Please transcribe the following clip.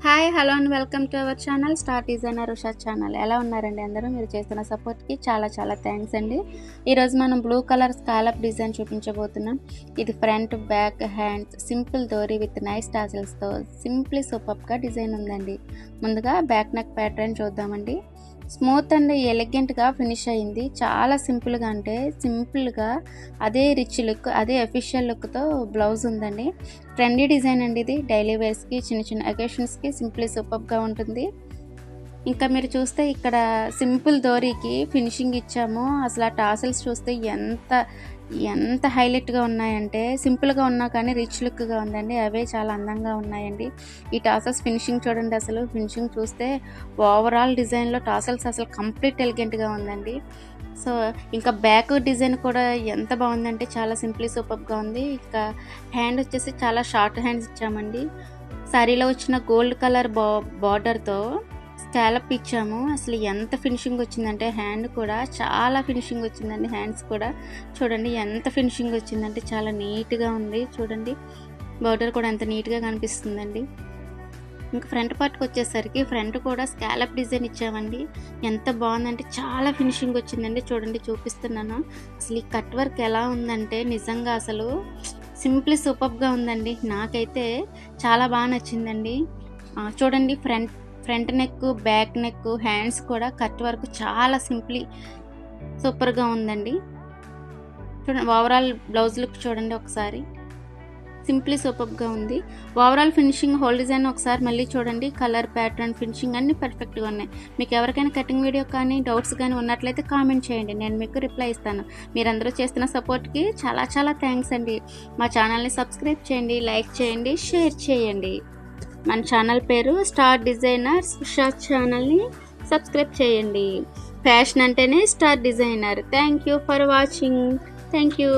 Hi hello and welcome to our channel star designer Usha channel. ఎలా ఉన్నారండి అందరూ? మీరు చేస్తున్న సపోర్ట్కి చాలా చాలా థ్యాంక్స్ అండి. ఈరోజు మనం బ్లూ కలర్ స్కాలప్ డిజైన్ చూపించబోతున్నాం. ఇది front back hands simple dori with nice టాజిల్స్తో సింప్లీ సూపర్గా డిజైన్ ఉందండి. ముందుగా బ్యాక్ నెక్ ప్యాటర్న్ చూద్దామండి. స్మూత్ అండ్ ఎలిగెంట్గా ఫినిష్ అయ్యింది. చాలా సింపుల్గా అంటే సింపుల్గా అదే రిచ్ లుక్, అదే అఫీషియల్ లుక్తో బ్లౌజ్ ఉందండి. ట్రెండీ డిజైన్ అండి ఇది. డైలీ వేర్స్కి, చిన్న చిన్న అకేషన్స్కి సింప్లీ సూపర్గా ఉంటుంది. ఇంకా మీరు చూస్తే ఇక్కడ సింపుల్ దోరీకి ఫినిషింగ్ ఇచ్చాము. అసలు ఆ టాసల్స్ చూస్తే ఎంత హైలైట్గా ఉన్నాయంటే సింపుల్గా ఉన్నా కానీ రిచ్ లుక్గా ఉందండి. అవే చాలా అందంగా ఉన్నాయండి. ఈ టాసల్స్ ఫినిషింగ్ చూడండి. అసలు ఫినిషింగ్ చూస్తే ఓవరాల్ డిజైన్లో టాసల్స్ అసలు కంప్లీట్ ఎలిగెంట్గా ఉందండి. సో ఇంకా బ్యాక్ డిజైన్ కూడా ఎంత బాగుందంటే చాలా సింప్లీ సూపర్గా ఉంది. ఇంకా హ్యాండ్ వచ్చేసి చాలా షార్ట్ హ్యాండ్స్ ఇచ్చామండి. శారీలో వచ్చిన గోల్డ్ కలర్ బార్డర్తో స్కాలప్ ఇచ్చాము. అసలు ఎంత ఫినిషింగ్ వచ్చిందంటే హ్యాండ్ కూడా చాలా ఫినిషింగ్ వచ్చిందండి. హ్యాండ్స్ కూడా చూడండి ఎంత ఫినిషింగ్ వచ్చిందంటే చాలా నీట్గా ఉంది. చూడండి బార్డర్ కూడా ఎంత నీట్గా కనిపిస్తుందండి. ఇంకా ఫ్రంట్ పార్ట్కి వచ్చేసరికి ఫ్రంట్ కూడా స్కాలప్ డిజైన్ ఇచ్చామండి. ఎంత బాగుందంటే చాలా ఫినిషింగ్ వచ్చిందండి. చూడండి చూపిస్తున్నాను. అసలు ఈ కట్ వర్క్ ఎలా ఉందంటే నిజంగా అసలు సింప్లీ సూపర్గా ఉందండి. నాకైతే చాలా బాగా నచ్చిందండి. చూడండి front neck, back neck, hands కూడా కట్ వర్క్ చాలా సింప్లీ సూపర్గా ఉందండి. చూడండి ఓవరాల్ బ్లౌజ్ లుక్ చూడండి ఒకసారి. సింప్లీ సూపర్గా ఉంది. ఓవరాల్ ఫినిషింగ్ హోల్ డిజైన్ ఒకసారి మళ్ళీ చూడండి. కలర్ ప్యాటర్న్ ఫినిషింగ్ అన్నీ పర్ఫెక్ట్గా ఉన్నాయి. మీకు ఎవరికైనా కటింగ్ వీడియో కానీ డౌట్స్ కానీ ఉన్నట్లయితే కామెంట్ చేయండి, నేను మీకు రిప్లై ఇస్తాను. మీరందరూ చేస్తున్న సపోర్ట్కి చాలా చాలా థ్యాంక్స్ అండి. మా ఛానల్ని సబ్స్క్రైబ్ చేయండి, లైక్ చేయండి, షేర్ చేయండి. మన ఛానల్ పేరు స్టార్ డిజైనర్ ఉషా ఛానల్ని సబ్స్క్రైబ్ చేయండి. ఫ్యాషన్ అంటేనే star designer. Thank you for watching. Thank you.